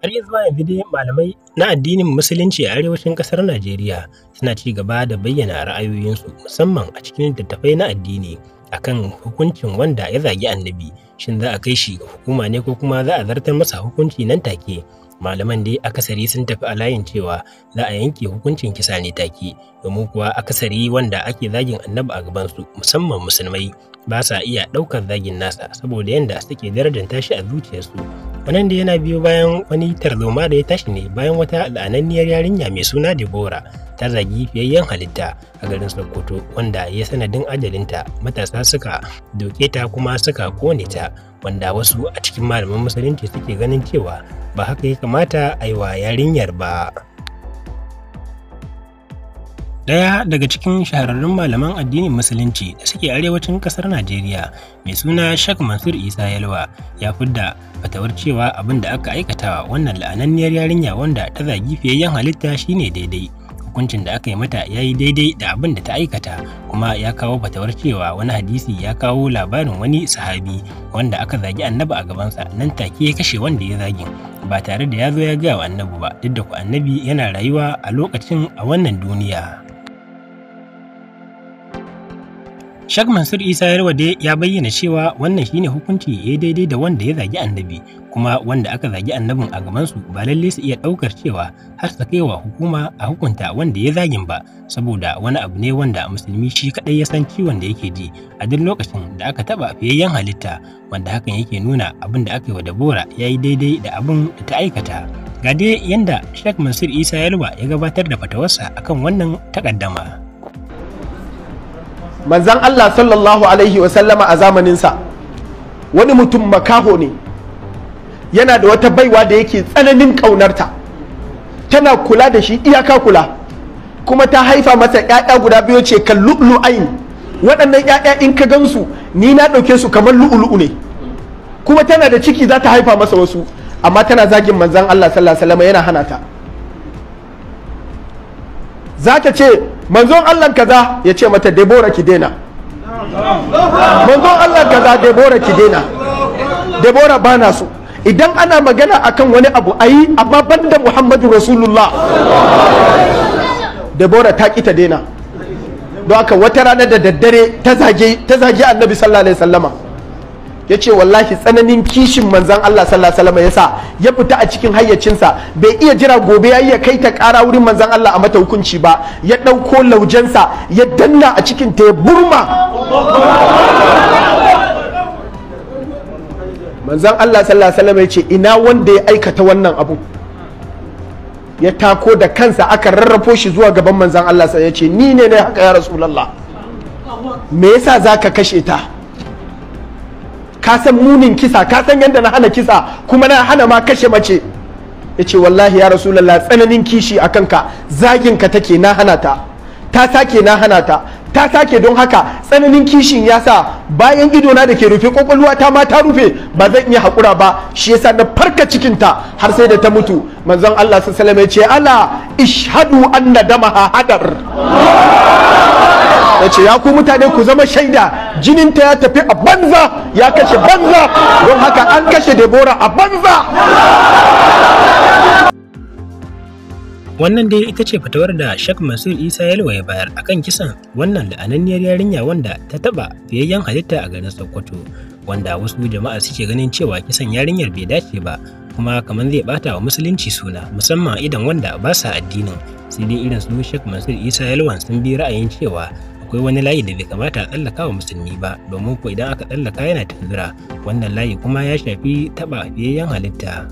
Har zuwa yanzu dai malamai na addinin Musulunci a arewacin ƙasar Najeriya suna ci gaba da bayyana ra'ayoyinsu musamman a cikin littattafai na addini akan hukuncin wanda ya zagi annabi. Shin za a kai shi ga hukuma ne ko kuma za a zartar masa hukunci nan take? Malaman dai akasari sun tafi a layin cewa za a yanke hukuncin kisa ne take, domin kuwa akasari wanda ake zagin annabi a gabansu musamman musulmai ba sa iya ɗaukar zagin nasa saboda yadda suke darajanta shi a zuciyarsu. Wannan da yana biyo bayan wani tarzoma da ya tashi ne bayan wata la'ananniyar yarinya mai suna Deborah ta zagi fiyayyen halitta a garin Sokoto wanda ya sanadin ajalinta. Matasa suka doke ta kuma suka kone ta, wanda wasu a cikin malaman musulunci suke ganin cewa ba haka ya kamata a yi wa yarinyar ba. Ɗaya daga cikin shahararrun malaman addinin Musulunci da suke arewacin ƙasar Najeriya mai suna Sheikh Mansur Isa Yalwa ya fidda fatawar cewa abin da aka aikatawa wannan la'ananniyar yarinya wanda ta zagi fiyayyen halitta shine daidai. Hukuncin da aka yi mata ya yi daidai da abin da ta aikata, kuma ya kawo fatawar cewa wani hadisi ya kawo labarin wani sahabi wanda aka zagi annabi a gabansa nan take ya kashe wanda ya zagin ba tare da ya zo ya gaya wa annabi ba, duk da ku annabi yana rayuwa a lokacin a wannan duniya. Sheikh Mansur Isa Yalwa dai ya bayyana cewa wannan shine hukunci ya daidai da wanda ya zagi annabi, kuma wanda aka zagi annabin a gabansu ba lalle su iya ɗaukar cewa har su kai wa hukuma a hukunta wanda ya zagin ba, saboda wani abu ne wanda musulmi shi kaɗai ya san ciwon da yake ji a duk lokacin da aka taɓa fiyayyen halitta, wanda hakan yake nuna abin da aka yi wa Deborah ya yi daidai da abin da ta aikata. Ga dai yanda Sheikh Mansur Isa Yalwa ya gabatar da fatawarsa akan wannan takaddama. Manzan Allah sallallahu alaihi wasallama a zamaninsa wani mutum makaho ne, yana da wata baiwa da yake tsananin ƙaunarta, tana kula da shi iyaka kula, kuma ta haifa masa ƴaƴa guda biyu ce kan lu'lu'ain. Waɗannan ƴaƴa in ka gansu ni na ɗauke su kamar lu'lu'u ne, kuma tana da ciki za ta haifa masa wasu, amma tana zagin manzan Allah sallallahu alaihi wasallama yana hana ta. Za ta ce manzon Allah kaza, ya ce mata Deborah ki daina. Manzon Allah kaza, Deborah ki daina. Deborah ba na so. Idan ana magana akan wani abu ayi, amma banda Muhammadu Rasulullah. Deborah ta ki ta daina. Don haka wata rana da daddare ta zage Annabi sallallahu alaihi wasallama. Ya ce wallahi tsananin kishin manzan Allah sallallahu alaihi wasallam yasa ya fita a cikin hayyacinsa, bai iya jira gobe ya iya kai ta ƙara wurin manzan Allah a mata hukunci ba, ya ɗauko laujensa ya danna a cikin ta ya burma. Manzan Allah sallallahu alaihi wasallam ya ce ina wanda ya aikata wannan abu, ya tako da kansa aka rarrafo shi zuwa gaban manzan Allah sai ya ce ni ne haka ya Rasulullah, me yasa zaka kashe ta? Ka san munin kisa, ka san yadda na hana kisa kuma na hana ma kashe mace. Ya ce wallahi ya Rasulallah tsananin kishi a kanka, zaginka take na hana ta, ta sake na hana ta, ta sake, don haka tsananin kishin ya sa bayan idona da ke rufe kwakwalwa ta ma ta rufe, ba zan iya haƙura ba, shi yasa na farka cikinta har sai da ta mutu. Manzon Allah sallallahu alaihi wasallam ya ce ala ishhadu anna damaha hadar. Ya ce ya ku mutane ku zama shaida, jininta ya tafi a banza, ya kashe banza, don haka an kashe Deborah a banza. Wannan dai ita ce fatawar da Sheikh Mansur Isa Yalwa ya bayar akan kisan wannan la'ananniyar yarinya wanda ta taba fiyayyen halitta a garin Sokoto, wanda wasu jama'a suke ganin cewa kisan yarinyar bai dace ba, kuma kamar zai bata wa musulunci suna musamman idan wanda ba sa addinin. Sai dai irin su Sheikh Mansur Isa Yalwa sun bi ra'ayin cewa akwai wani layi da bai kamata a tsallaka wa musulmi ba, domin ko idan aka tsallaka yana tunzura, wannan layi kuma ya shafi taba fiyayyen halitta.